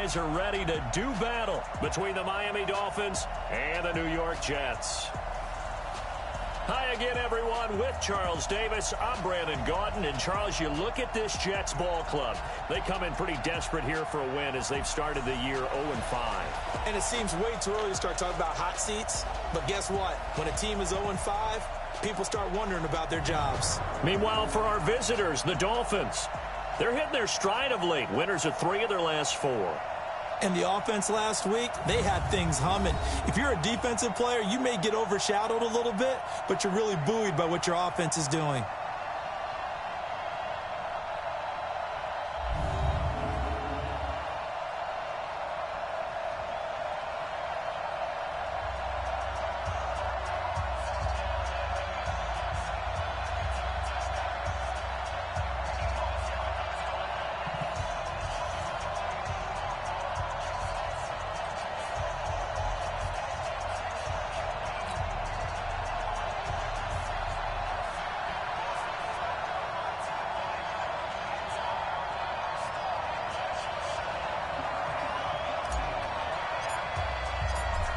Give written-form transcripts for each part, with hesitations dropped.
guys are ready to do battle between the Miami Dolphins and the New York Jets. Hi again, everyone. With Charles Davis, I'm Brandon Gaudin. And, Charles, you look at this Jets ball club. They come in pretty desperate here for a win as they've started the year 0-5. And it seems way too early to start talking about hot seats. But guess what? When a team is 0-5, people start wondering about their jobs. Meanwhile, for our visitors, the Dolphins, they're hitting their stride of late. Winners of 3 of their last 4. And the offense last week, they had things humming. If you're a defensive player, you may get overshadowed a little bit, but you're really buoyed by what your offense is doing.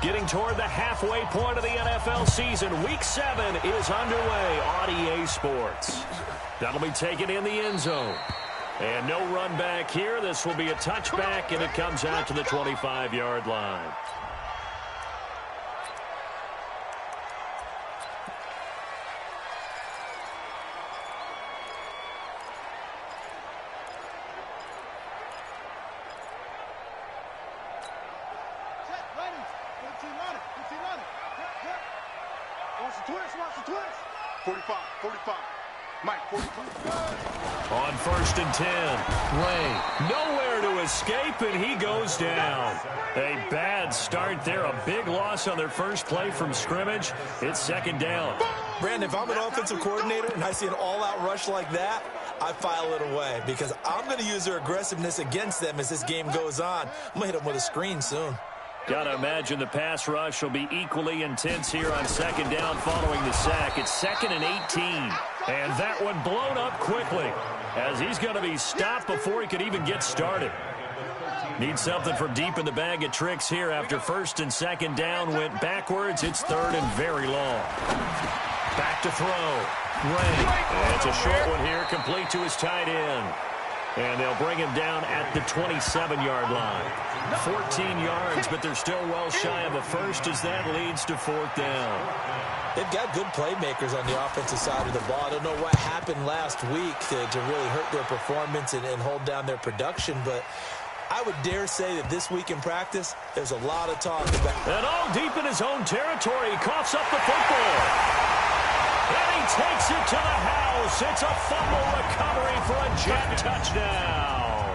Getting toward the halfway point of the NFL season, Week 7 is underway on EA Sports. That'll be taken in the end zone. And no run back here. This will be a touchback, and it comes out to the 25-yard line. On 1st and 10, Ray, nowhere to escape, and he goes down. A bad start there, a big loss on their first play from scrimmage. It's 2nd down. Brandon, if I'm an offensive coordinator and I see an all-out rush like that, I file it away because I'm going to use their aggressiveness against them as this game goes on. I'm going to hit them with a screen soon. Got to imagine the pass rush will be equally intense here on 2nd down following the sack. It's 2nd and 18. And that one blown up quickly as he's going to be stopped before he could even get started. Need something from deep in the bag of tricks here after 1st and 2nd down went backwards. It's 3rd and very long. Back to throw. Ray. And it's a short one here, complete to his tight end. And they'll bring him down at the 27-yard line. 14 yards, but they're still well shy of a first as that leads to 4th down. They've got good playmakers on the offensive side of the ball. I don't know what happened last week to really hurt their performance and hold down their production, but I would dare say that this week in practice, there's a lot of talk about. And all deep in his own territory, he coughs up the football. And he takes it to the house. It's a fumble recovery for a Jet touchdown.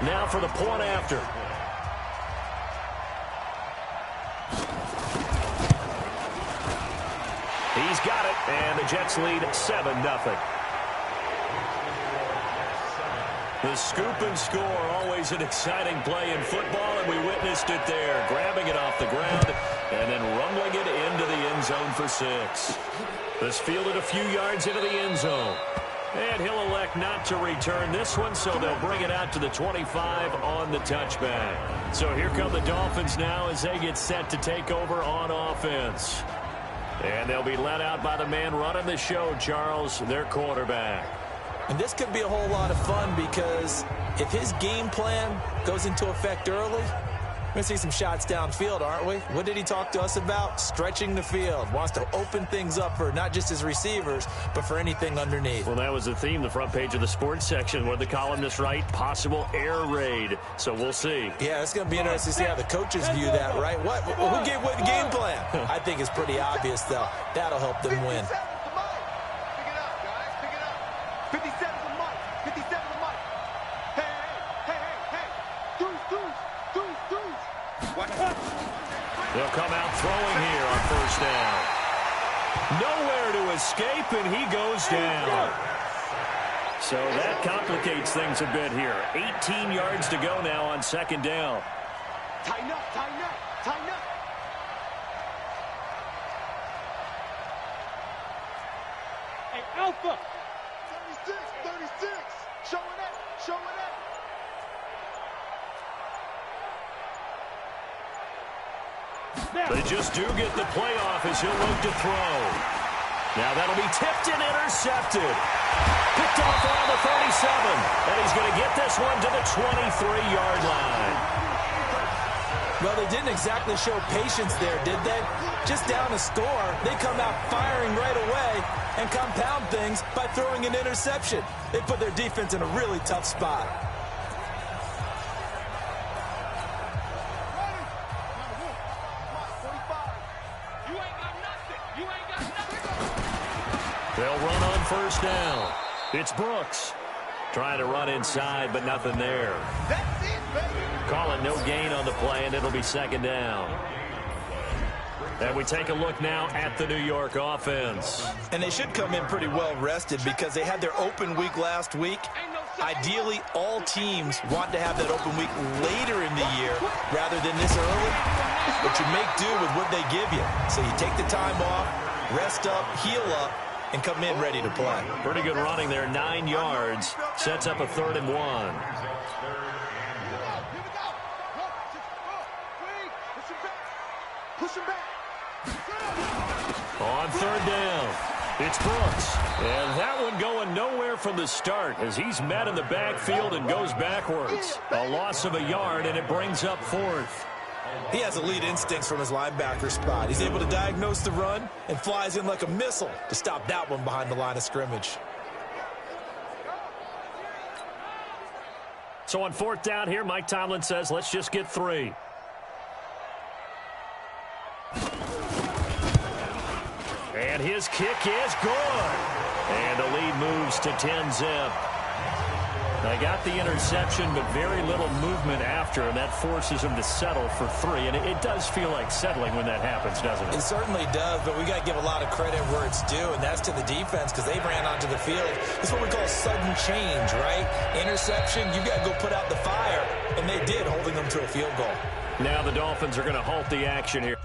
Now for the point after. He's got it, and the Jets lead 7-0. The scoop and score, always an exciting play in football, and we witnessed it there, grabbing it off the ground and then rumbling it into the end zone for 6. This fielded a few yards into the end zone. And he'll elect not to return this one, so they'll bring it out to the 25 on the touchback. So here come the Dolphins now as they get set to take over on offense. And they'll be led out by the man running the show, Charles, their quarterback. And this could be a whole lot of fun because if his game plan goes into effect early, we're going to see some shots downfield, aren't we? What did he talk to us about? Stretching the field. Wants to open things up for not just his receivers, but for anything underneath. Well, that was the theme, the front page of the sports section, where the columnists write possible air raid. So we'll see. Yeah, it's going to be interesting to see how the coaches view that, right? Who gave away the game plan? I think it's pretty obvious, though. That'll help them win. They'll come out throwing here on 1st down. Nowhere to escape, and he goes down. So that complicates things a bit here. 18 yards to go now on 2nd down. Tighten up, tighten up, tighten up. Hey, Alpha. 36, 36. Showing up, showing up. They just do get the playoff as he'll look to throw. Now that'll be tipped and intercepted. Picked off around the 37. And he's going to get this one to the 23-yard line. Well, they didn't exactly show patience there, did they? Just down a score, they come out firing right away and compound things by throwing an interception. They put their defense in a really tough spot. They'll run on first down. It's Brooks. Trying to run inside, but nothing there. Call it no gain on the play, and it'll be second down. And we take a look now at the New York offense. And they should come in pretty well rested because they had their open week last week. Ideally, all teams want to have that open week later in the year rather than this early. But you make do with what they give you. So you take the time off, rest up, heal up, and come in ready to play. Pretty good running there, 9 yards. Sets up a 3rd and 1. On 3rd down, it's Brooks. And that one going nowhere from the start as he's met in the backfield and goes backwards. A loss of a yard, and it brings up 4th. He has elite instincts from his linebacker spot. He's able to diagnose the run and flies in like a missile to stop that one behind the line of scrimmage. So on 4th down here, Mike Tomlin says, let's just get 3. And his kick is good. And the lead moves to 10-zip. They got the interception, but very little movement after, and that forces them to settle for 3. And it does feel like settling when that happens, doesn't it? It certainly does, but we got to give a lot of credit where it's due, and that's to the defense because they ran onto the field. It's what we call sudden change, right? Interception, you got to go put out the fire, and they did, holding them to a field goal. Now the Dolphins are going to halt the action here.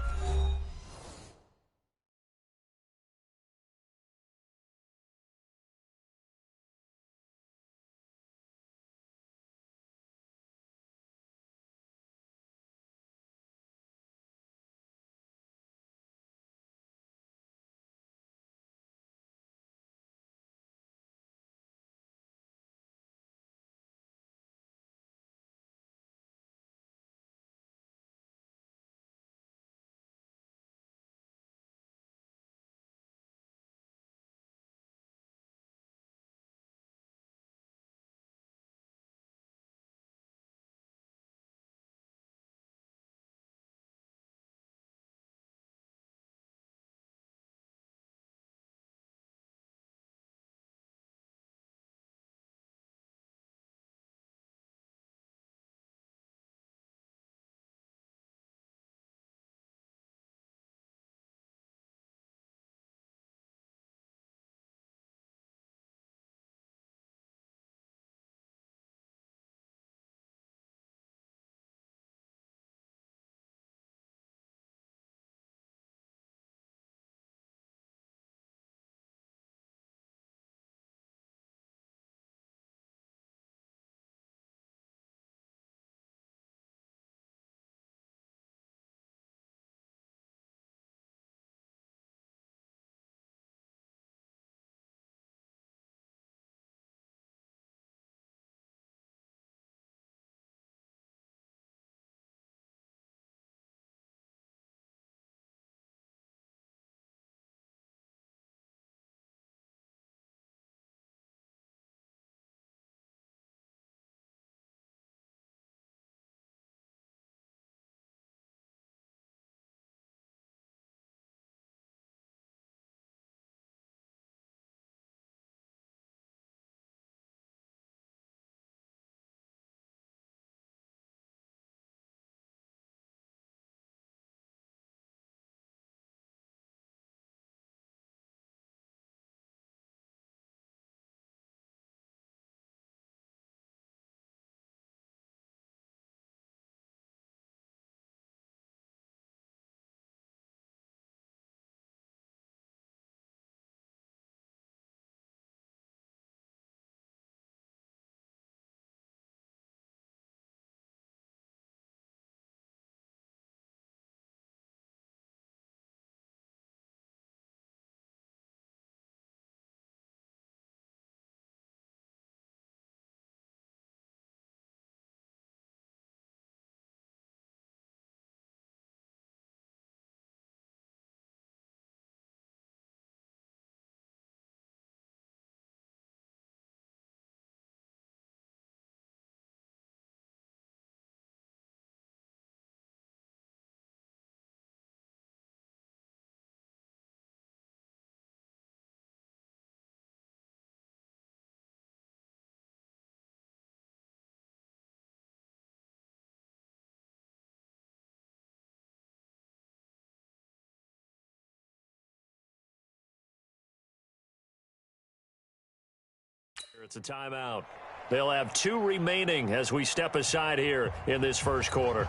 It's a timeout. They'll have 2 remaining as we step aside here in this first quarter.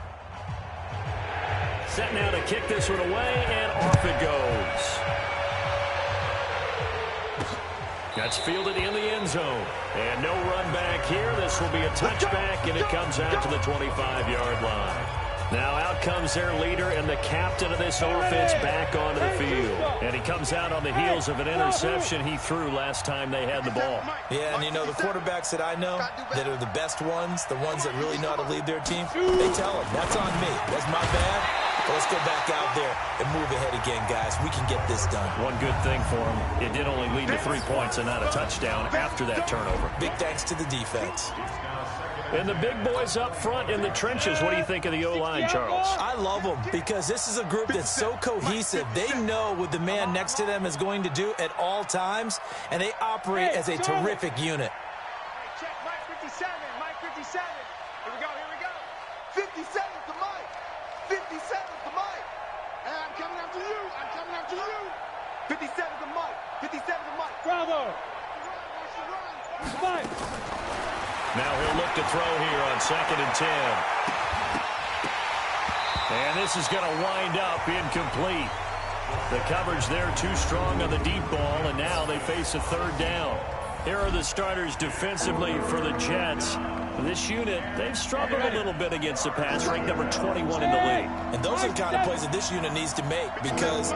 Set now to kick this one away, and off it goes. That's fielded in the end zone. And no run back here. This will be a touchback, and it comes out to the 25-yard line. Now out comes their leader and the captain of this offense back onto the field. And he comes out on the heels of an interception he threw last time they had the ball. Yeah, and you know, the quarterbacks that I know that are the best ones, the ones that really know how to lead their team, they tell them, that's on me. That's my bad. But let's go back out there and move ahead again, guys. We can get this done. One good thing for him, it did only lead to 3 points and not a touchdown after that turnover. Big thanks to the defense. And the big boys up front in the trenches. What do you think of the O-line, Charles? I love them because this is a group that's so cohesive. They know what the man next to them is going to do at all times, and they operate as a terrific unit. Check Mike 57, Mike 57. Here we go. 57 to Mike. 57 to Mike. And I'm coming after you. 57 to Mike. 57 to Mike. Bravo. Mike. Now he'll look to throw here on 2nd and 10. And this is going to wind up incomplete. The coverage there too strong on the deep ball, and now they face a 3rd down. Here are the starters defensively for the Jets. This unit, they've struggled a little bit against the pass, ranked number 21 in the league. And those are the kind of plays that this unit needs to make because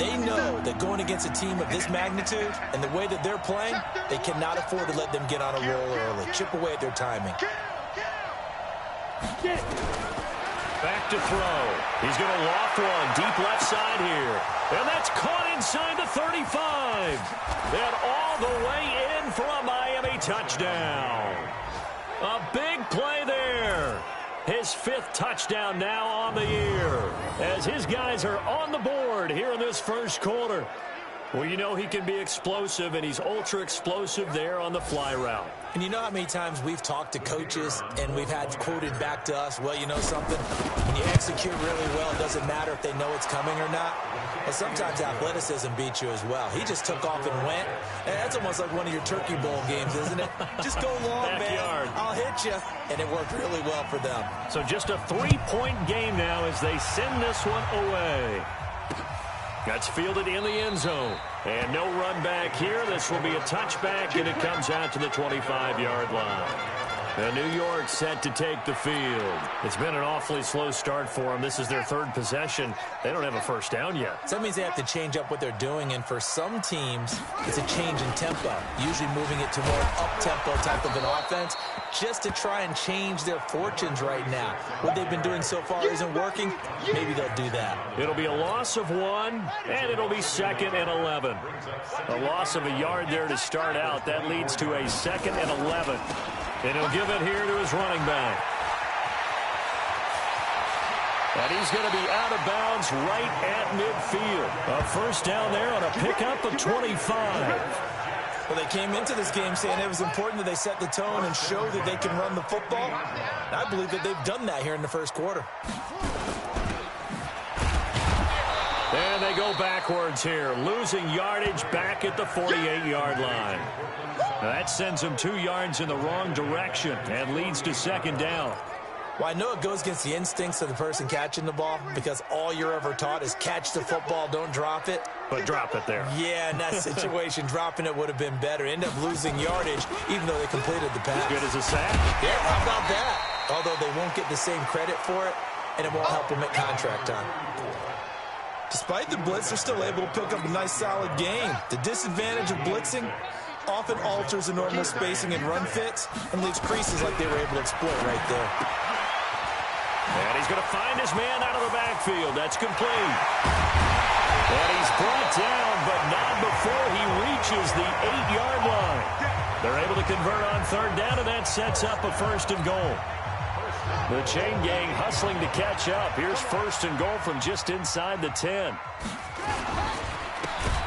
they know that going against a team of this magnitude and the way that they're playing, they cannot afford to let them get on a roll early. Chip away at their timing. Back to throw. He's going to loft one deep left side here. And that's caught inside the 35. And all the way in for a Miami touchdown. A big play there. His 5th touchdown now on the year as his guys are on the board here in this first quarter. Well, you know he can be explosive, and he's ultra-explosive there on the fly route. And you know how many times we've talked to coaches and we've had quoted back to us, well, you know something? When you execute really well, it doesn't matter if they know it's coming or not. And sometimes athleticism beats you as well. He just took off and went. And that's almost like one of your Turkey Bowl games, isn't it? Just go long, man. I'll hit you. And it worked really well for them. So just a 3-point game now as they send this one away. That's fielded in the end zone. And no run back here. This will be a touchback, and it comes out to the 25-yard line. And New York set to take the field. It's been an awfully slow start for them. This is their 3rd possession. They don't have a first down yet. So that means they have to change up what they're doing, and for some teams, it's a change in tempo, usually moving it to more up-tempo type of an offense just to try and change their fortunes right now. What they've been doing so far isn't working. Maybe they'll do that. It'll be a loss of 1, and it'll be 2nd and 11. A loss of a yard there to start out. That leads to a 2nd and 11. And he'll give it here to his running back. And he's going to be out of bounds right at midfield. A first down there on a pickup of 25. Well, they came into this game saying it was important that they set the tone and show that they can run the football. And I believe that they've done that here in the first quarter. And they go backwards here, losing yardage back at the 48-yard line. Now that sends them 2 yards in the wrong direction and leads to 2nd down. Well, I know it goes against the instincts of the person catching the ball because all you're ever taught is catch the football, don't drop it. But drop it there. Yeah, in that situation, dropping it would have been better. End up losing yardage even though they completed the pass. As good as a sack? Yeah, how about that? Although they won't get the same credit for it, and it won't help them at contract time. Despite the blitz, they're still able to pick up a nice, solid game. The disadvantage of blitzing often alters the normal spacing and run fits and leaves creases like they were able to exploit right there. And he's going to find his man out of the backfield. That's complete. And he's brought down, but not before he reaches the 8-yard line. They're able to convert on 3rd down, and that sets up a 1st and goal. The chain gang hustling to catch up. Here's 1st and goal from just inside the 10.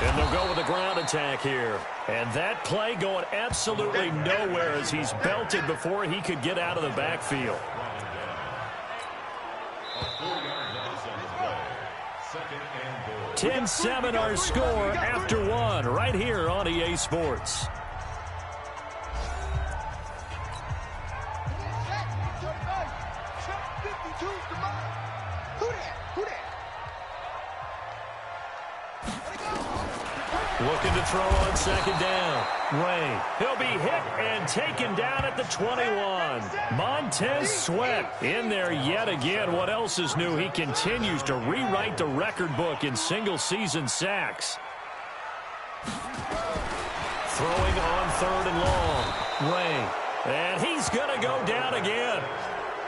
And they'll go with a ground attack here. And that play going absolutely nowhere as he's belted before he could get out of the backfield. Ten 10-7 our score after 1 right here on EA Sports. Who that? Looking to throw on second down. Ray, he'll be hit and taken down at the 21. Montez Sweat in there yet again. What else is new? He continues to rewrite the record book in single-season sacks. Throwing on third and long. Ray, and he's going to go down again.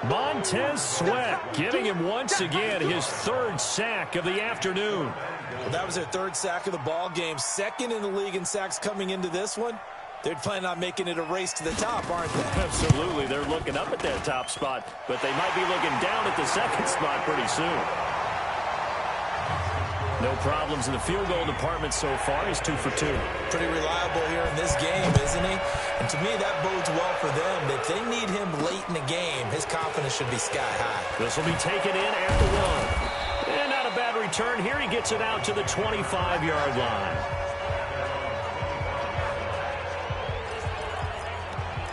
Montez Sweat giving him once again his third sack of the afternoon. Well, that was their third sack of the ball game. Second in the league in sacks coming into this one. They're planning on making it a race to the top, aren't they? Absolutely. They're looking up at that top spot, but they might be looking down at the second spot pretty soon. No problems in the field goal department so far. He's 2 for 2. Pretty reliable here in this game, isn't he? And to me, that bodes well for them. If they need him late in the game, his confidence should be sky high. This will be taken in at the 1. And not a bad return here. He gets it out to the 25-yard line.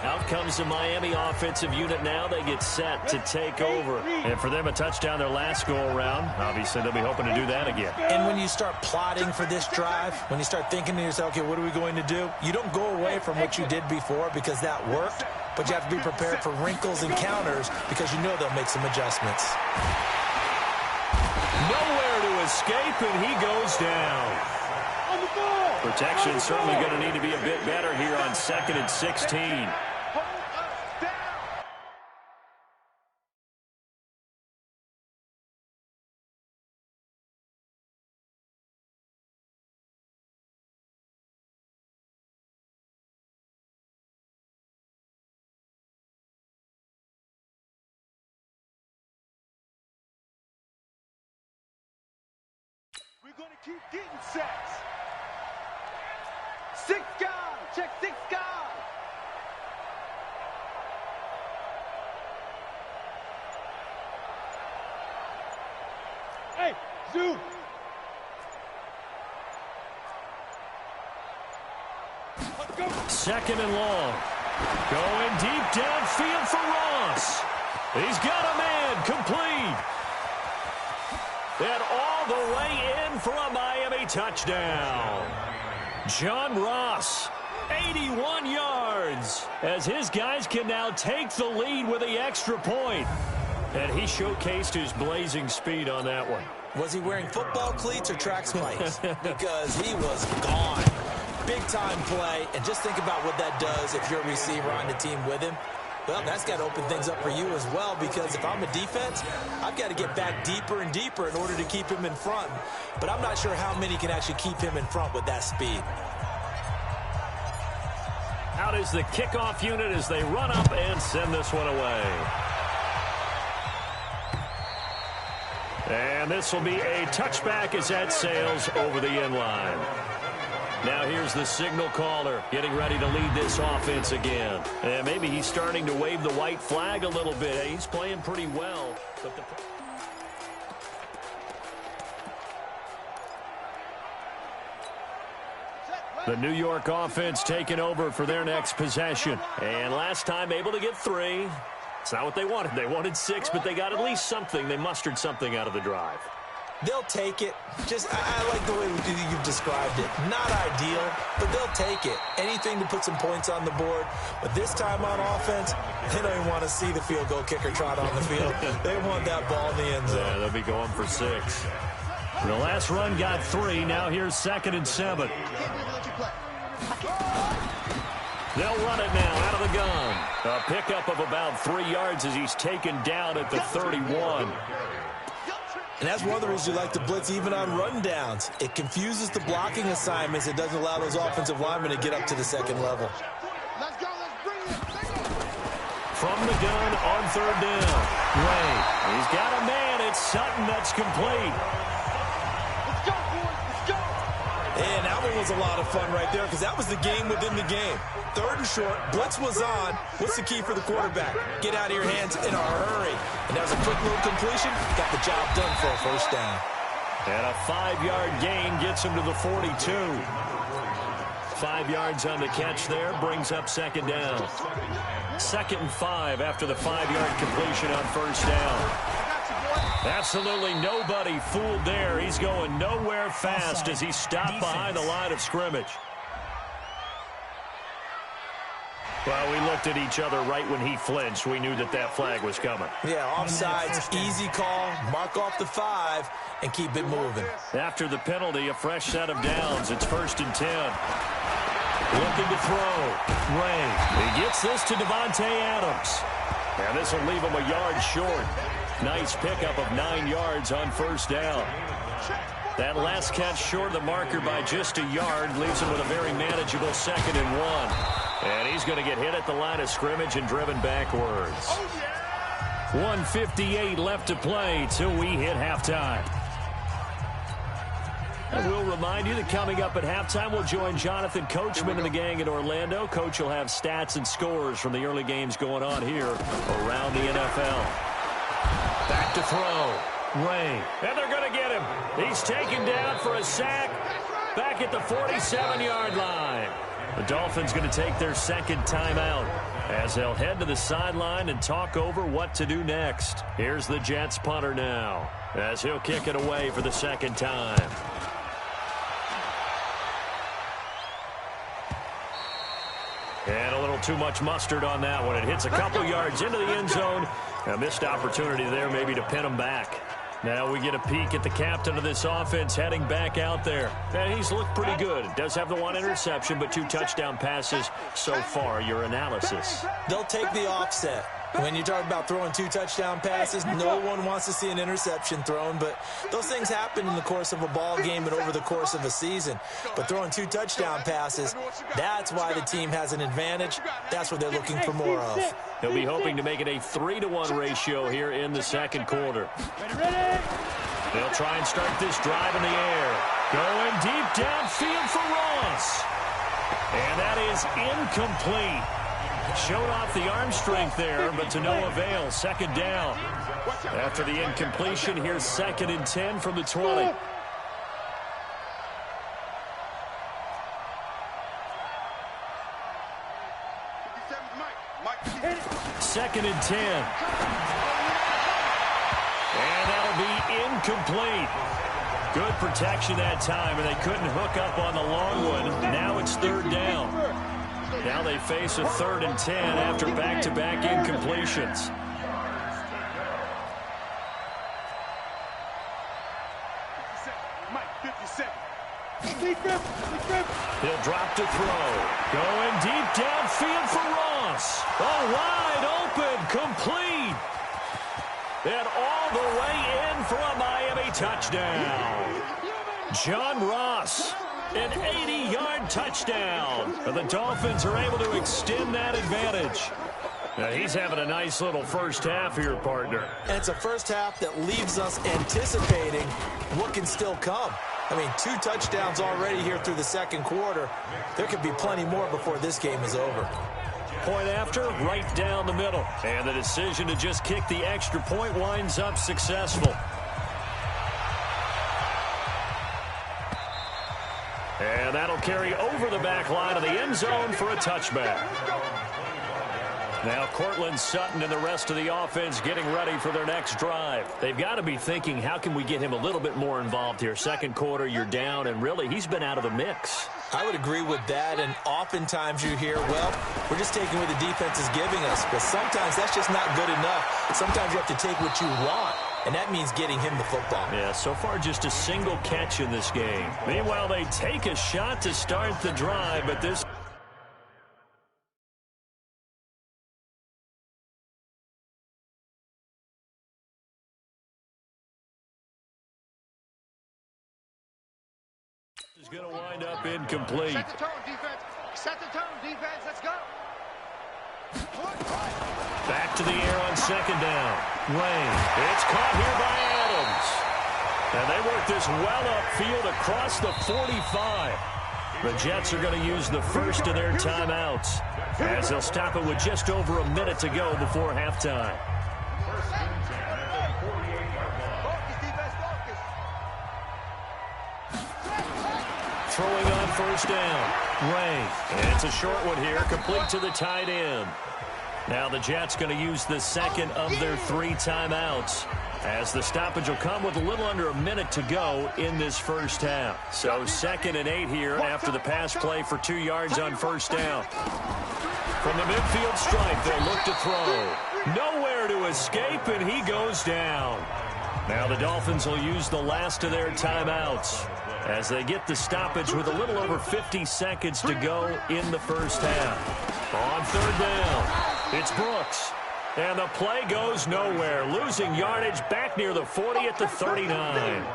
Out comes the Miami offensive unit now. They get set to take over. And for them, a touchdown their last go-around. Obviously, they'll be hoping to do that again. And when you start plotting for this drive, when you start thinking to yourself, okay, what are we going to do? You don't go away from what you did before because that worked, but you have to be prepared for wrinkles and counters because you know they'll make some adjustments. Nowhere to escape, and he goes down. Protection certainly going to need to be a bit better here on 2nd and 16. We're going to keep getting sacks. 6 guys. Check 6 guys. Hey, Zoo. Let's go. 2nd and long. Going deep downfield for Ross. He's got a man complete. And all the way in for a Miami touchdown. John Ross, 81 yards, as his guys can now take the lead with the extra point. And he showcased his blazing speed on that one. Was he wearing football cleats or track spikes? Because he was gone. Big-time play, and just think about what that does if you're a receiver on the team with him. Well, that's got to open things up for you as well, because if I'm a defense, I've got to get back deeper and deeper in order to keep him in front. But I'm not sure how many can actually keep him in front with that speed. Out is the kickoff unit as they run up and send this one away. And this will be a touchback as that sails over the end line. Now here's the signal caller getting ready to lead this offense again. And maybe he's starting to wave the white flag a little bit. He's playing pretty well. But the New York offense taking over for their next possession. And last time able to get 3. It's not what they wanted. They wanted 6, but they got at least something. They mustered something out of the drive. They'll take it. I like the way you've described it. Not ideal, but they'll take it. Anything to put some points on the board. But this time on offense, they don't even want to see the field goal kicker trot on the field. They want that ball in the end zone. Yeah, they'll be going for 6. The last run got 3. Now here's 2nd and 7. They'll run it now out of the gun. A pickup of about 3 yards as he's taken down at the 31. And that's one of the reasons you like to blitz even on rundowns. It confuses the blocking assignments. It doesn't allow those offensive linemen to get up to the second level. Let's go. Let's bring it. From the gun on 3rd down. Ray, he's got a man. It's Sutton that's complete. Let's go, boys. Let's go. And that one was a lot of fun right there because that was the game within the game. 3rd and short, blitz was on. What's the key for the quarterback? Get out of your hands in a hurry. And that was a quick little completion. Got the job done for a first down. And a 5-yard gain gets him to the 42. 5 yards on the catch there brings up 2nd down. 2nd and 5 after the 5-yard completion on 1st down. Absolutely nobody fooled there. He's going nowhere fast as he stopped behind the line of scrimmage. Well, we looked at each other right when he flinched. We knew that that flag was coming. Yeah, offsides, easy call, mark off the 5, and keep it moving. After the penalty, a fresh set of downs. It's 1st and 10. Looking to throw. Ray. He gets this to Devontae Adams. And this will leave him a yard short. Nice pickup of 9 yards on 1st down. That last catch short of the marker by just a yard leaves him with a very manageable 2nd and 1. And he's going to get hit at the line of scrimmage and driven backwards. 1:58 left to play till we hit halftime. And we'll remind you that coming up at halftime, we'll join Jonathan Coachman and the gang in Orlando. Coach will have stats and scores from the early games going on here around the NFL. Back to throw. Ray. And they're going to get him. He's taken down for a sack back at the 47-yard line. The Dolphins going to take their 2nd timeout as they'll head to the sideline and talk over what to do next. Here's the Jets punter now as he'll kick it away for the 2nd time. And a little too much mustard on that one. It hits a couple yards into the end zone. A missed opportunity there maybe to pin him back. Now we get a peek at the captain of this offense heading back out there. And he's looked pretty good. Does have the 1 interception, but 2 touchdown passes so far. Your analysis. They'll take the offset. When you talk about throwing 2 touchdown passes, no one wants to see an interception thrown, but those things happen in the course of a ball game and over the course of a season. But throwing 2 touchdown passes, that's why the team has an advantage. That's what they're looking for more of. He'll be hoping to make it a 3-to-1 ratio here in the 2nd quarter. They'll try and start this drive in the air. Going deep downfield for Ross. And that is incomplete. Showed off the arm strength there, but to no avail. 2nd down. After the incompletion, here's 2nd and 10 from the 20. Second and 10. And that'll be incomplete. Good protection that time, and they couldn't hook up on the long one. Now it's 3rd down. Now they face a 3rd and 10 after back-to-back incompletions. He'll drop to throw. Going deep downfield for Ross. Oh, wide open, complete. And all the way in for a Miami touchdown. John Ross. An 80-yard touchdown. And the Dolphins are able to extend that advantage. Now he's having a nice little first half here, partner. And it's a first half that leaves us anticipating what can still come. I mean, 2 touchdowns already here through the 2nd quarter. There could be plenty more before this game is over. Point after, right down the middle. And the decision to just kick the extra point winds up successful. And that'll carry over the back line of the end zone for a touchback. Now Cortland Sutton and the rest of the offense getting ready for their next drive. They've got to be thinking, how can we get him a little bit more involved here? 2nd quarter, you're down, and really, he's been out of the mix. I would agree with that, and oftentimes you hear, well, we're just taking what the defense is giving us. But sometimes that's just not good enough. Sometimes you have to take what you want, and that means getting him the football. Yeah, so far just a single catch in this game. Meanwhile, they take a shot to start the drive, but this... is going to wind up incomplete. Set the tone, defense. Set the tone, defense. Let's go. Back to the air on 2nd down. Lane. It's caught here by Adams. And they work this well upfield across the 45. The Jets are going to use the first of their timeouts as they'll stop it with just over a minute to go before halftime. Throwing on 1st down. Ray. And it's a short one here, complete to the tight end. Now the Jets going to use the 2nd of their 3 timeouts as the stoppage will come with a little under a minute to go in this first half. So 2nd and 8 here after the pass play for 2 yards on first down. From the midfield stripe, they'll look to throw. Nowhere to escape, and he goes down. Now the Dolphins will use the last of their timeouts as they get the stoppage with a little over 50 seconds to go in the first half. On 3rd down, it's Brooks. And the play goes nowhere, losing yardage back near the 40 at the 39.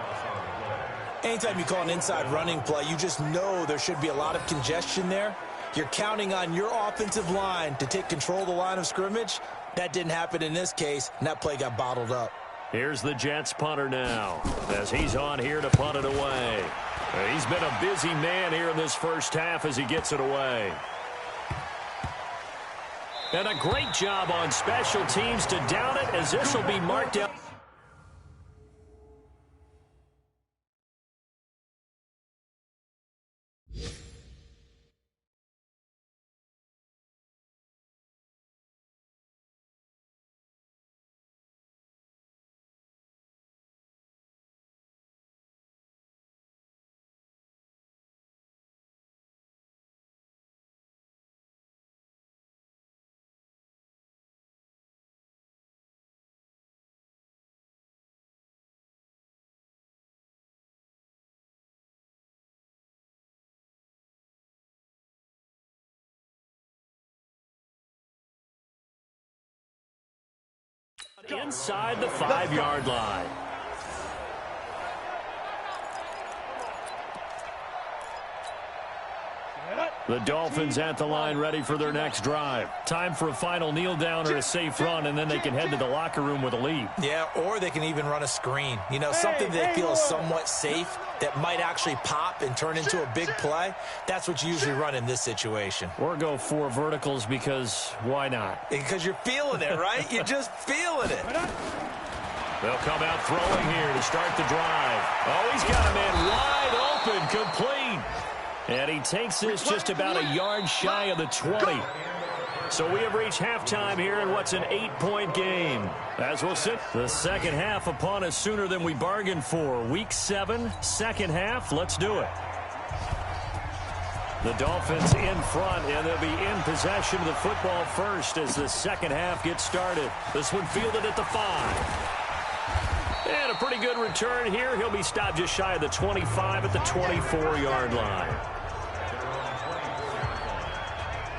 Anytime you call an inside running play, you just know there should be a lot of congestion there. You're counting on your offensive line to take control of the line of scrimmage. That didn't happen in this case, and that play got bottled up. Here's the Jets punter now as he's on here to punt it away. He's been a busy man here in this first half as he gets it away. And a great job on special teams to down it as this will be marked out. Inside the 5-yard line. The Dolphins at the line ready for their next drive. Time for a final kneel down or a safe run, and then they can head to the locker room with a lead. Yeah, or they can even run a screen. You know, something they feel is somewhat safe that might actually pop and turn into a big play. That's what you usually run in this situation. Or go 4 verticals because why not? Because you're feeling it, right? You're just feeling it. They'll come out throwing here to start the drive. Oh, he's got a man wide open, complete. And he takes this just about a yard shy of the 20. So we have reached halftime here in what's an 8-point game. As we'll sit the second half upon us sooner than we bargained for. Week 7, second half. Let's do it. The Dolphins in front, and they'll be in possession of the football first as the second half gets started. This one fielded at the 5. And a pretty good return here. He'll be stopped just shy of the 25 at the 24-yard line.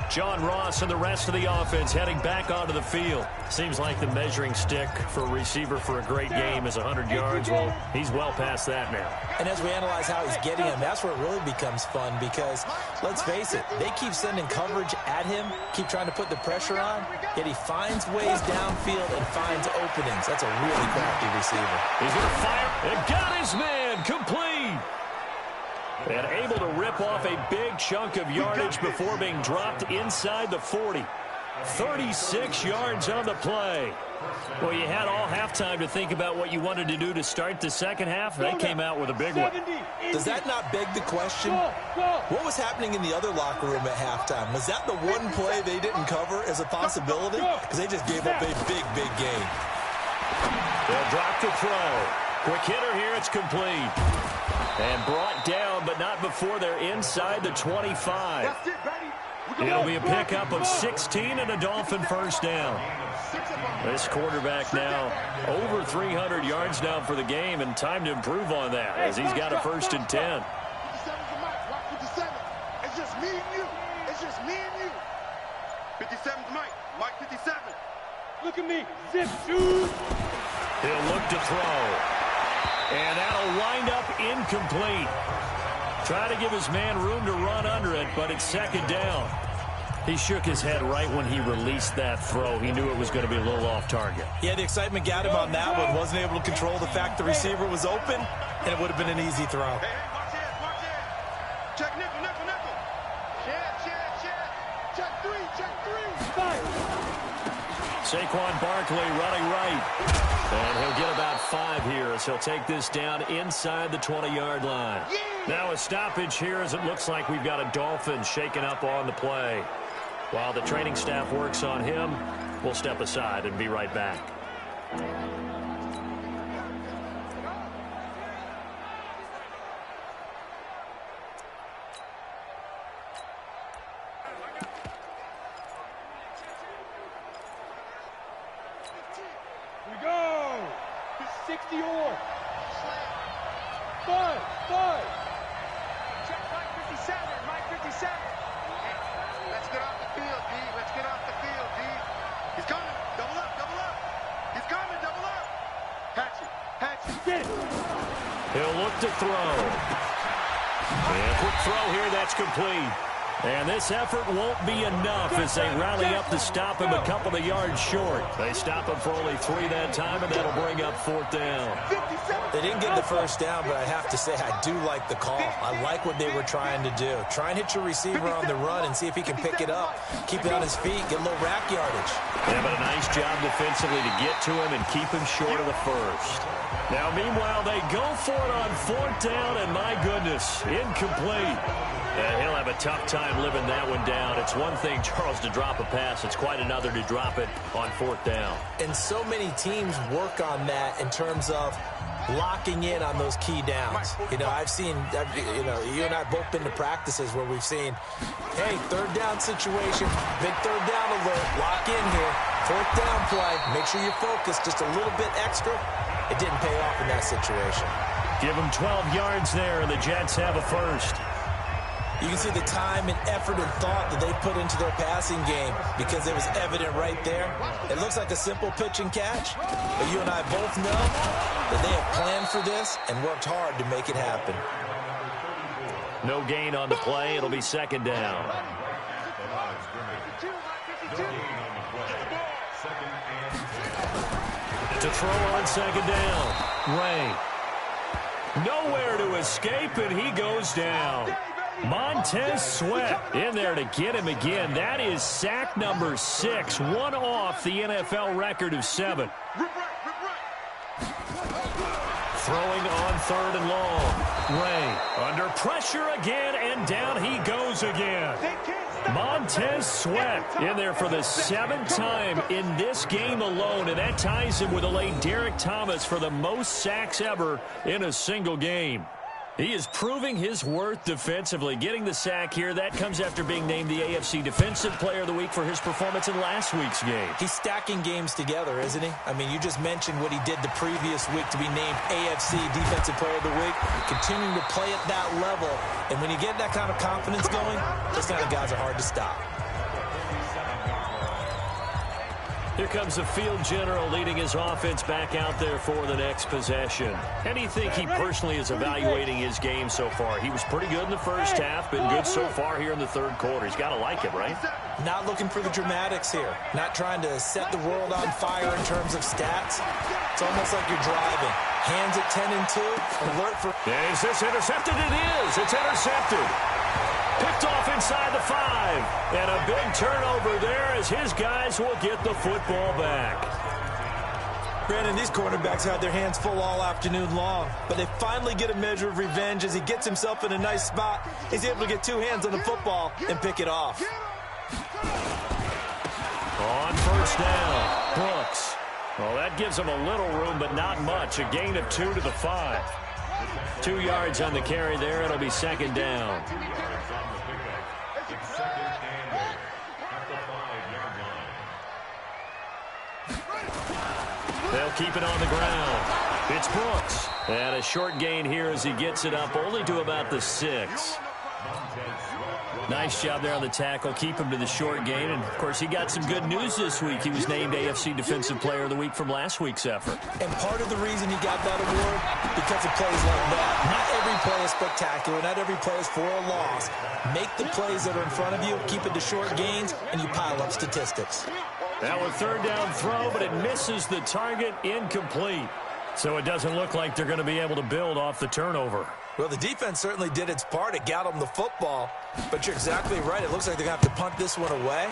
John Ross and the rest of the offense heading back onto the field. Seems like the measuring stick for a receiver for a great game is 100 yards. Well, he's well past that now. And as we analyze how he's getting him, that's where it really becomes fun because, let's face it, they keep sending coverage at him, keep trying to put the pressure on, yet he finds ways downfield and finds openings. That's a really crafty receiver. He's going to fire and got his man complete. And able to rip off a big chunk of yardage before being dropped inside the 40. 36 yards on the play. Well, you had all halftime to think about what you wanted to do to start the second half. They came out with a big one. Does that not beg the question? What was happening in the other locker room at halftime? Was that the one play they didn't cover as a possibility? Because they just gave up a big, big gain. They'll drop the throw. Quick hitter here. It's complete. And brought down, but not before they're inside the 25. It'll be a pickup of 16 and a Dolphin first down. This quarterback now over 300 yards now for the game, and time to improve on that as he's got a 1st and 10. It's just me and you. It's just me and you. 57's Mike. Mike 57. Look at me. Zip shoes. He'll look to throw. And that'll wind up incomplete. Try to give his man room to run under it, but it's second down. He shook his head right when he released that throw. He knew it was going to be a little off target. Yeah, the excitement got him on that one. Wasn't able to control the fact the receiver was open, and it would have been an easy throw. Hey, watch this. Check nickel, nickel, nickel. Check 3. Saquon Barkley running right. And he'll get about 5 here as he'll take this down inside the 20-yard line. Yeah. Now a stoppage here as it looks like we've got a Dolphin shaken up on the play. While the training staff works on him, we'll step aside and be right back. 60 all. Five. Check Mike 57, Mike 57. Let's get off the field, D. Let's get off the field, D. He's coming. Double up. He's coming, double up. Hatch it. Get it. He'll look to throw. And a quick throw here, that's complete. And this effort won't be enough as they rally up to stop him a couple of yards short. They stop him for only 3 that time, and that'll bring up 4th down. They didn't get the first down, but I have to say I do like the call. I like what they were trying to do. Try and hit your receiver on the run and see if he can pick it up. Keep it on his feet, get a little rack yardage. Yeah, but a nice job defensively to get to him and keep him short of the first. Now, meanwhile, they go for it on 4th down, and my goodness, incomplete. And he'll have a tough time living that one down. It's one thing, Charles, to drop a pass. It's quite another to drop it on 4th down. And so many teams work on that in terms of locking in on those key downs. You know, you and I have both been to practices where we've seen, hey, 3rd down situation, big 3rd down alert, lock in here, 4th down play, make sure you focus just a little bit extra. It didn't pay off in that situation. Give them 12 yards there, and the Jets have a first. You can see the time and effort and thought that they put into their passing game because it was evident right there. It looks like a simple pitch and catch, but you and I both know that they have planned for this and worked hard to make it happen. No gain on the play. It'll be 2nd down. To throw on 2nd down. Ray. Nowhere to escape, and he goes down. Montez Sweat in there to get him again. That is sack number 6, one off the NFL record of 7. Throwing on 3rd and long. Ray under pressure again, and down he goes again. Montez Sweat in there for the 7th time in this game alone, and that ties him with a late Derek Thomas for the most sacks ever in a single game. He is proving his worth defensively. Getting the sack here, that comes after being named the AFC Defensive Player of the Week for his performance in last week's game. He's stacking games together, isn't he? I mean, you just mentioned what he did the previous week to be named AFC Defensive Player of the Week. Continuing to play at that level. And when you get that kind of confidence going, those kind of guys are hard to stop. Here comes the field general leading his offense back out there for the next possession. How do you think he personally is evaluating his game so far? He was pretty good in the first half, been good so far here in the 3rd quarter. He's got to like it, right? Not looking for the dramatics here. Not trying to set the world on fire in terms of stats. It's almost like you're driving. Hands at 10 and 2. Alert for... Is this intercepted? It is. It's intercepted. Picked off inside the 5. And a big turnover there as his guys will get the football back. Brandon, these cornerbacks had their hands full all afternoon long, but they finally get a measure of revenge as he gets himself in a nice spot. He's able to get 2 hands on the football and pick it off. On 1st down, Brooks. Well, that gives him a little room, but not much. A gain of 2 to the 5. 2 yards on the carry there. It'll be 2nd down. They'll keep it on the ground. It's Brooks. And a short gain here as he gets it up only to about the 6. Nice job there on the tackle. Keep him to the short gain. And, of course, he got some good news this week. He was named AFC Defensive Player of the Week from last week's effort. And part of the reason he got that award, because of plays like that. Not every play is spectacular. Not every play is for a loss. Make the plays that are in front of you, keep it to short gains, and you pile up statistics. Now a 3rd down throw, but it misses the target, incomplete. So it doesn't look like they're going to be able to build off the turnover. Well, the defense certainly did its part. It got them the football. But you're exactly right. It looks like they're going to have to punt this one away.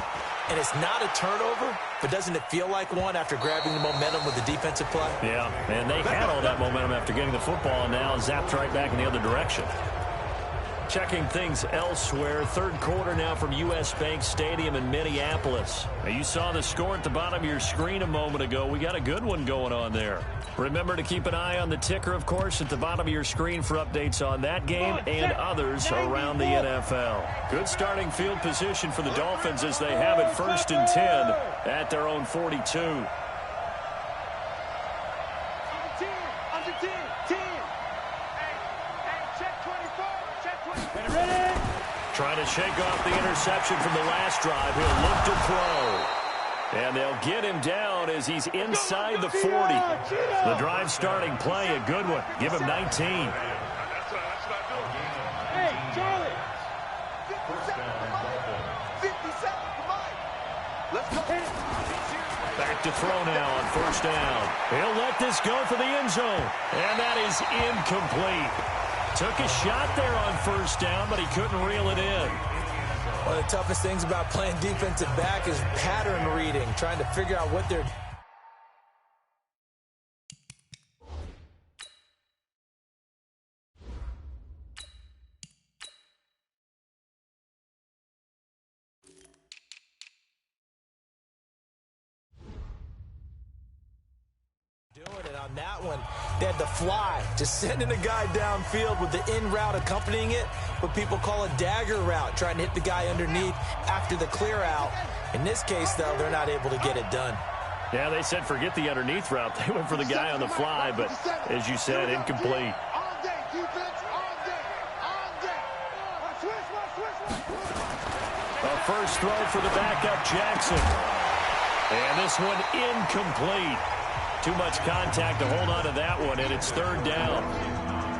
And it's not a turnover, but doesn't it feel like one after grabbing the momentum with the defensive play? Yeah, and they had all that momentum after getting the football, and now zapped right back in the other direction. Checking things elsewhere. 3rd quarter now from U.S. Bank Stadium in Minneapolis. Now, you saw the score at the bottom of your screen a moment ago. We got a good one going on there. Remember to keep an eye on the ticker, of course, at the bottom of your screen for updates on that game and others around the NFL. Good starting field position for the Dolphins as they have it 1st and 10 at their own 42. 10, 10. Hey, check 24, check 24. Ready? Trying to shake off the interception from the last drive. He'll look to throw. And they'll get him down as he's inside the 40. The drive starting play, a good one. Give him 19. Hey, Charlie. 57 to Mike. 57 to Mike. Let's go. Back to throw now on first down. He'll let this go for the end zone. And that is incomplete. Took a shot there on first down, but he couldn't reel it in. One of the toughest things about playing defensive back is pattern reading, trying to figure out what they're doing. And on that one, they had the fly, just sending a guy downfield with the in route accompanying it, what people call a dagger route, trying to hit the guy underneath after the clear out. In this case, though, they're not able to get it done. Yeah, they said forget the underneath route. They went for the guy on the fly, but as you said, incomplete. All day, defense, all day, all day. Switch. A first throw for the backup, Jackson. And this one incomplete. Too much contact to hold on to that one, and it's third down.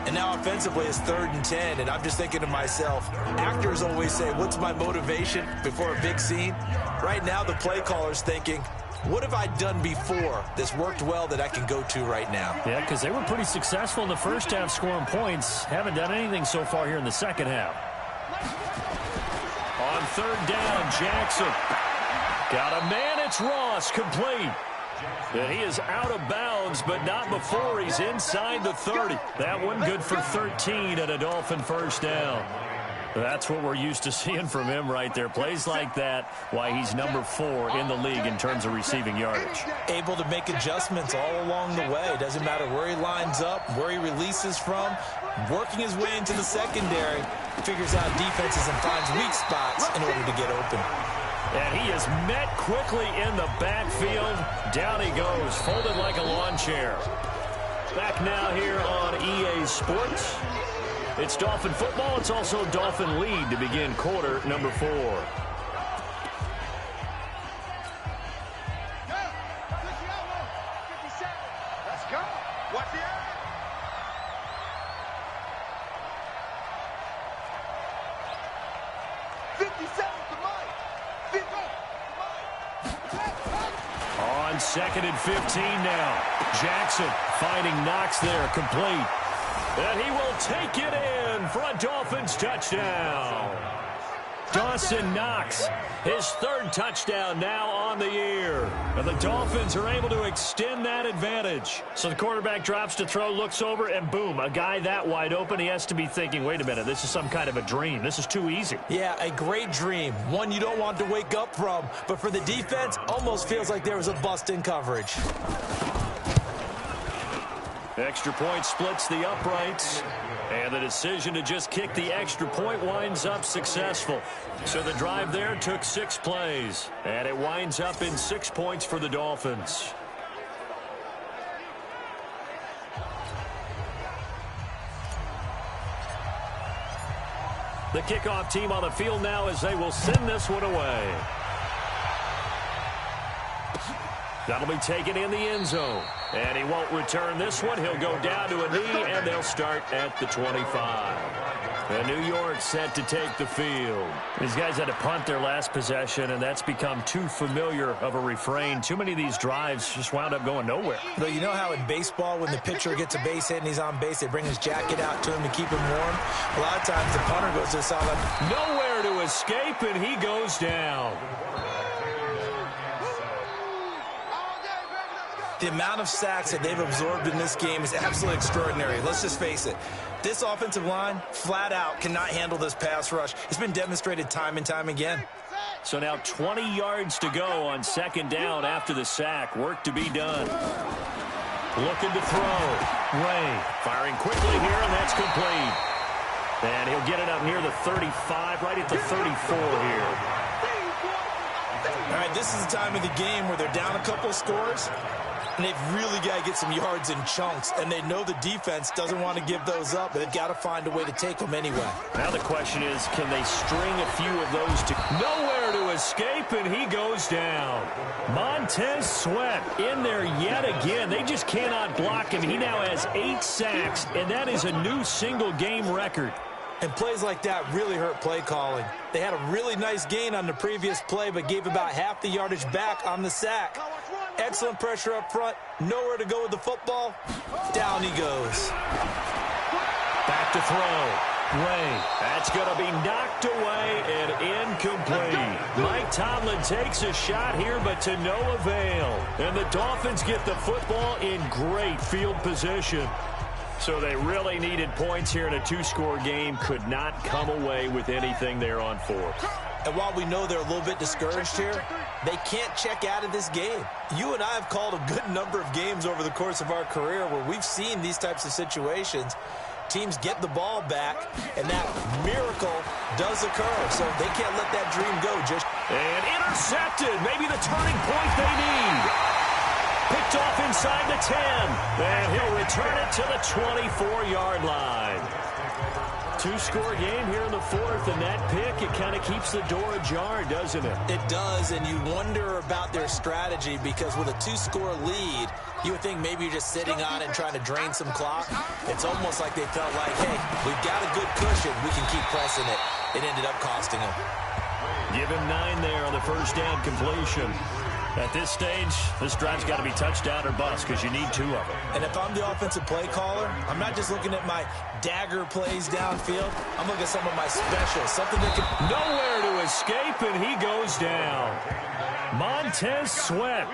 And now offensively it's 3rd and 10, and I'm just thinking to myself, actors always say, what's my motivation before a big scene? Right now the play caller's thinking, what have I done before that's worked well that I can go to right now? Yeah, because they were pretty successful in the first half scoring points. Haven't done anything so far here in the second half. On third down, Jackson. Got a man, it's Ross, complete. And he is out of bounds, but not before he's inside the 30. That one good for 13 and a Dolphin first down. That's what we're used to seeing from him right there. Plays like that, why he's number 4 in the league in terms of receiving yardage. Able to make adjustments all along the way. Doesn't matter where he lines up, where he releases from. Working his way into the secondary, figures out defenses and finds weak spots in order to get open. And he is met quickly in the backfield. Down he goes, folded like a lawn chair. Back now here on EA Sports. It's Dolphin football. It's also Dolphin lead to begin quarter number 4. Let's go. Watch the eye. On 2nd and 15 now. Jackson finding Knox there, complete. And he will take it in for a Dolphins touchdown. Dawson Knox, his 3rd touchdown now on the year. And the Dolphins are able to extend that advantage. So the quarterback drops to throw, looks over, and boom, a guy that wide open, he has to be thinking, wait a minute, this is some kind of a dream. This is too easy. Yeah, a great dream. One you don't want to wake up from. But for the defense, almost feels like there was a bust in coverage. Extra point splits the uprights. And the decision to just kick the extra point winds up successful. So the drive there took 6 plays. And it winds up in 6 points for the Dolphins. The kickoff team on the field now as they will send this one away. That'll be taken in the end zone. And he won't return this one. He'll go down to a knee, and they'll start at the 25. And New York set to take the field. These guys had to punt their last possession, and that's become too familiar of a refrain. Too many of these drives just wound up going nowhere. But you know how in baseball, when the pitcher gets a base hit and he's on base, they bring his jacket out to him to keep him warm? A lot of times the punter goes to the sideline. Nowhere to escape, and he goes down. The amount of sacks that they've absorbed in this game is absolutely extraordinary. Let's just face it. This offensive line, flat out, cannot handle this pass rush. It's been demonstrated time and time again. So now 20 yards to go on 2nd down after the sack. Work to be done. Looking to throw. Ray firing quickly here, and that's complete. And he'll get it up near the 35, right at the 34 here. All right, this is the time of the game where they're down a couple scores. And they've really got to get some yards in chunks, and they know the defense doesn't want to give those up, but they've got to find a way to take them anyway. Now the question is, can they string a few of those to nowhere to escape, and he goes down. Montez Sweat in there yet again. They just cannot block him. He now has 8 sacks, and that is a new single-game record. And plays like that really hurt play calling. They had a really nice gain on the previous play, but gave about half the yardage back on the sack. Excellent pressure up front. Nowhere to go with the football. Down he goes. Back to throw. Ray. That's going to be knocked away and incomplete. Mike Tomlin takes a shot here, but to no avail. And the Dolphins get the football in great field position. So they really needed points here in a 2-score game. Could not come away with anything there on 4th. And while we know they're a little bit discouraged here, they can't check out of this game. You and I have called a good number of games over the course of our career where we've seen these types of situations. Teams get the ball back, and that miracle does occur. So they can't let that dream go. And intercepted. Maybe the turning point they need. Picked off inside the 10. And he'll return it to the 24-yard line. 2-score game here in the 4th, and that pick, it kind of keeps the door ajar, doesn't it? It does, and you wonder about their strategy because with a 2-score lead, you would think maybe you're just sitting on it and trying to drain some clock. It's almost like they felt like, hey, we've got a good cushion. We can keep pressing it. It ended up costing them. Give him 9 there on the first down completion. At this stage, this drive's got to be touchdown or bust because you need 2 of them. And if I'm the offensive play caller, I'm not just looking at my dagger plays downfield. I'm looking at some of my specials, something that can... Nowhere to escape, and he goes down. Montez Sweat.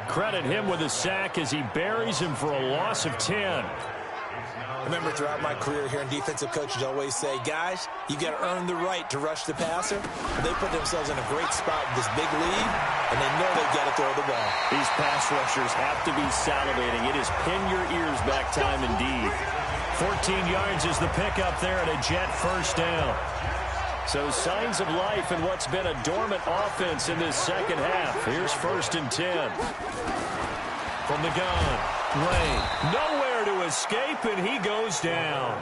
Credit him with a sack as he buries him for a loss of 10. I remember throughout my career hearing defensive coaches always say, guys, you got to earn the right to rush the passer. They put themselves in a great spot with this big lead, and they know they've got to throw the ball. These pass rushers have to be salivating. It is pin your ears back time indeed. 14 yards is the pickup there at a Jet first down. So signs of life in what's been a dormant offense in this second half. Here's 1st and 10. From the gun, Ray. Nowhere to escape, and he goes down.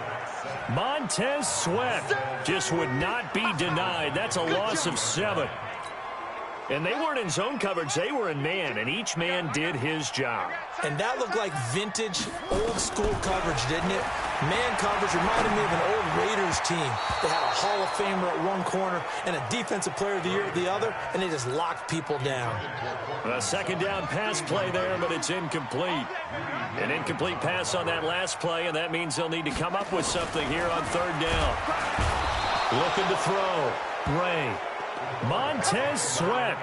Montez Sweat just would not be denied. That's a loss of 7. And they weren't in zone coverage. They were in man, and each man did his job. And that looked like vintage, old-school coverage, didn't it? Man coverage reminded me of an old Raiders team. They had a Hall of Famer at one corner and a Defensive Player of the Year at the other, and they just locked people down. A second down pass play there, but it's incomplete. An incomplete pass on that last play, and that means they'll need to come up with something here on 3rd down. Looking to throw. Ray. Montez Sweat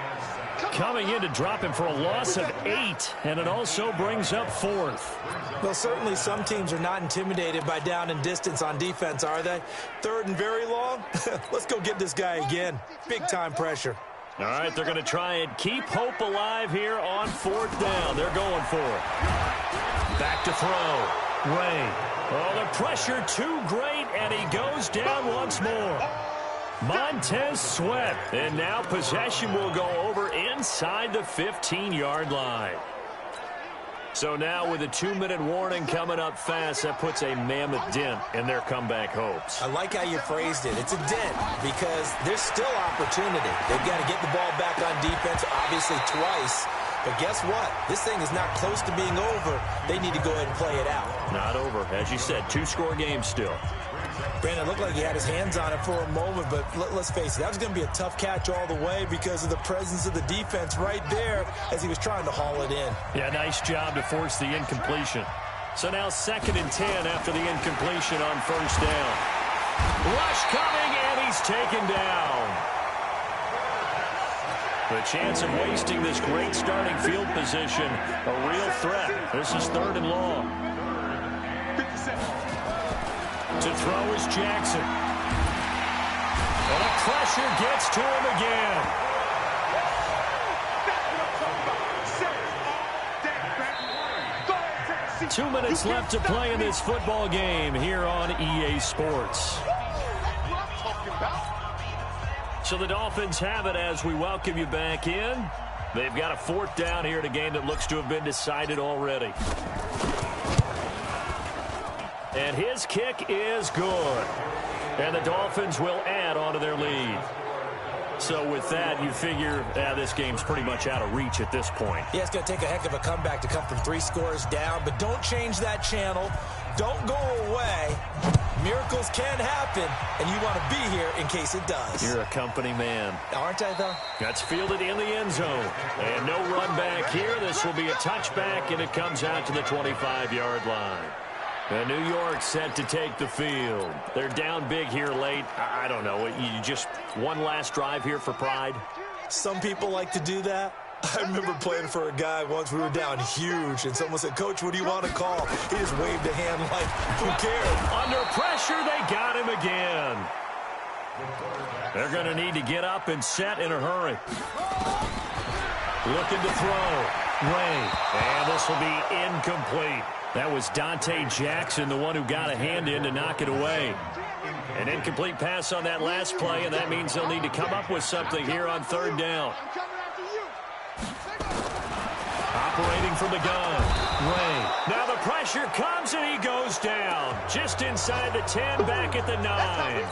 coming in to drop him for a loss of 8, and it also brings up 4th. Well, certainly some teams are not intimidated by down and distance on defense, are they? 3rd and very long? Let's go get this guy again. Big-time pressure. All right, they're going to try and keep hope alive here on 4th down. They're going for it. Back to throw. Ray. Oh, the pressure too great, and he goes down once more. Montez Sweat, and now possession will go over inside the 15-yard line. So now with a 2-minute warning coming up fast, that puts a mammoth dent in their comeback hopes. I like how you phrased it. It's a dent because there's still opportunity. They've got to get the ball back on defense, obviously twice. But guess what? This thing is not close to being over. They need to go ahead and play it out. Not over. As you said, 2-score game still. Brandon, it looked like he had his hands on it for a moment, but let's face it, that was going to be a tough catch all the way because of the presence of the defense right there as he was trying to haul it in. Yeah, nice job to force the incompletion. So now 2nd and 10 after the incompletion on 1st down. Rush coming, and he's taken down. The chance of wasting this great starting field position, a real threat. This is 3rd and long. To throw is Jackson. And the pressure gets to him again. 2 minutes left to play in this football game here on EA Sports. So the Dolphins have it as we welcome you back in. They've got a fourth down here in a game that looks to have been decided already. And his kick is good. And the Dolphins will add on to their lead. So with that, you figure this game's pretty much out of reach at this point. Yeah, it's going to take a heck of a comeback to come from 3 scores down, but don't change that channel. Don't go away. Miracles can happen, and you want to be here in case it does. You're a company man. Aren't I, though? That's fielded in the end zone. And no run back here. This will be a touchback, and it comes out to the 25-yard line. And New York set to take the field. They're down big here late. I don't know. You just one last drive here for pride? Some people like to do that. I remember playing for a guy once. We were down huge, and someone said, "Coach, what do you want to call?" He just waved a hand like, who cares? Under pressure, they got him again. They're going to need to get up and set in a hurry. Looking to throw. Ray. And this will be incomplete. That was Dante Jackson, the one who got a hand in to knock it away. An incomplete pass on that last play, and that means they'll need to come up with something here on third down. Operating from the gun. Ray. Now the pressure comes, and he goes down. Just inside the 10, back at the 9.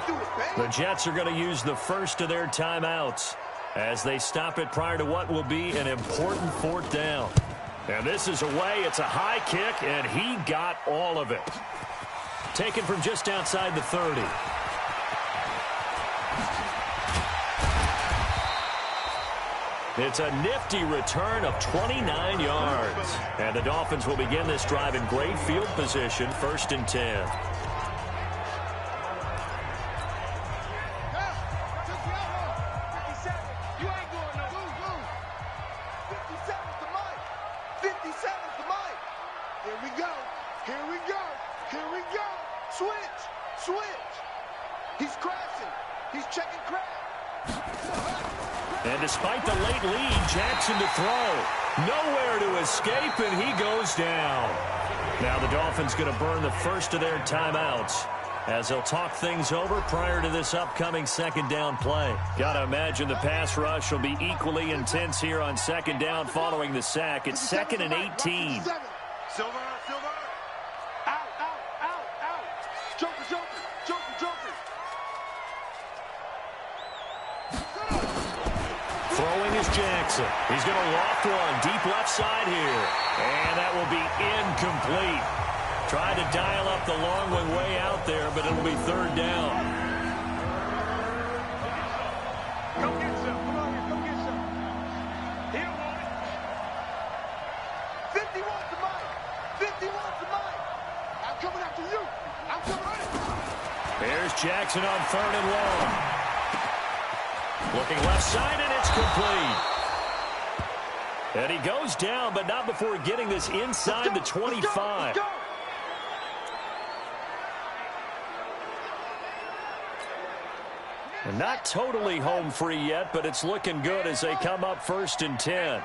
The Jets are going to use the first of their timeouts as they stop it prior to what will be an important fourth down. And this is away. It's a high kick, and he got all of it. Taken from just outside the 30. It's a nifty return of 29 yards. And the Dolphins will begin this drive in great field position, 1st and 10. And despite the late lead, Jackson to throw. Nowhere to escape, and he goes down. Now the Dolphins going to burn the first of their timeouts as they'll talk things over prior to this upcoming second down play. Got to imagine the pass rush will be equally intense here on second down following the sack. It's 2nd and 18. Silver. Out. Joker. Throwing is Jackson. He's going to loft one deep left side here. And that will be incomplete. Tried to dial up the long one way out there, but it'll be third down. Come get some. Come on here. Come get some. He don't want it. 50 wants the mic. 50 wants the mic. I'm coming after you. I'm coming at it. There's Jackson on 3rd and long. Looking left side, and it's complete. And he goes down, but not before getting this inside the 25. And not totally home free yet, but it's looking good as they come up 1st and 10.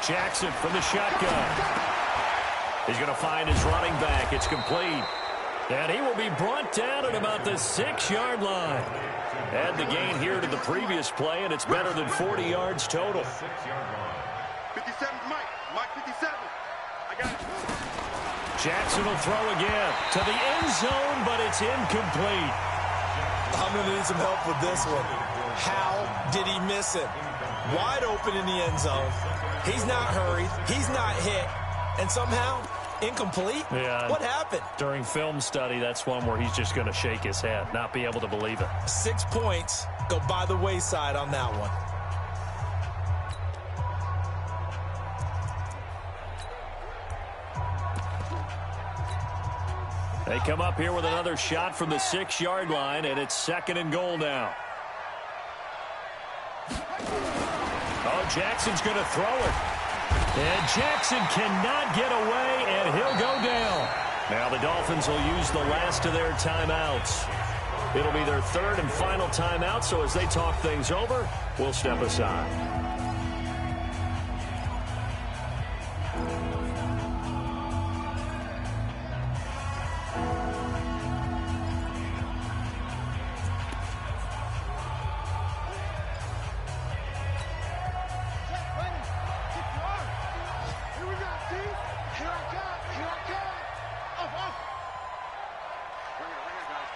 Jackson from the shotgun. He's going to find his running back. It's complete. And he will be brought down at about the 6-yard line. Add the gain here to the previous play, and it's better than 40 yards total. 57, Mike 57. I got it. Jackson will throw again to the end zone, but it's incomplete. I'm going to need some help with this one. How did he miss it? Wide open in the end zone. He's not hurried. He's not hit. And somehow, incomplete? Yeah. What happened? During film study, that's one where he's just going to shake his head, not be able to believe it. 6 points go by the wayside on that one. They come up here with another shot from the 6-yard line, and it's 2nd and goal now. Oh, Jackson's going to throw it. And Jackson cannot get away, and he'll go down. Now the Dolphins will use the last of their timeouts. It'll be their 3rd and final timeout, so as they talk things over, we'll step aside.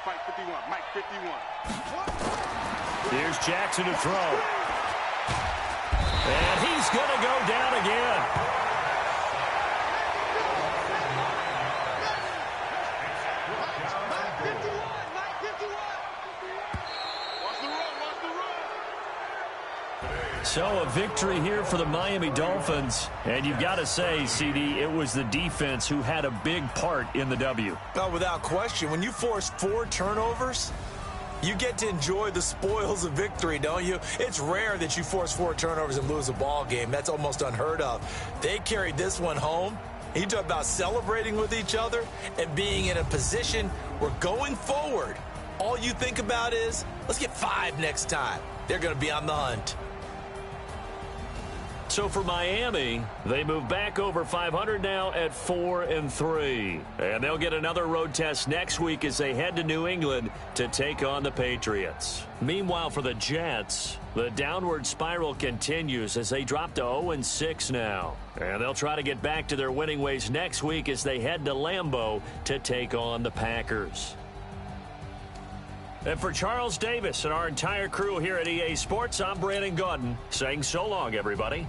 fight 51. Mike 51. Here's Jackson to throw. And he's going to go down again. Mike 51. Mike 51. Watch the run. Watch the run. So a victory here for the Miami Dolphins. And you've got to say, CD, it was the defense who had a big part in the W. Oh, without question. When you force 4 turnovers, you get to enjoy the spoils of victory, don't you? It's rare that you force 4 turnovers and lose a ball game. That's almost unheard of. They carried this one home. You talk about celebrating with each other and being in a position where going forward, all you think about is, let's get 5 next time. They're going to be on the hunt. So for Miami, they move back over 500 now at 4-3. And they'll get another road test next week as they head to New England to take on the Patriots. Meanwhile, for the Jets, the downward spiral continues as they drop to 0-6 now. And they'll try to get back to their winning ways next week as they head to Lambeau to take on the Packers. And for Charles Davis and our entire crew here at EA Sports, I'm Brandon Gaudin saying so long, everybody.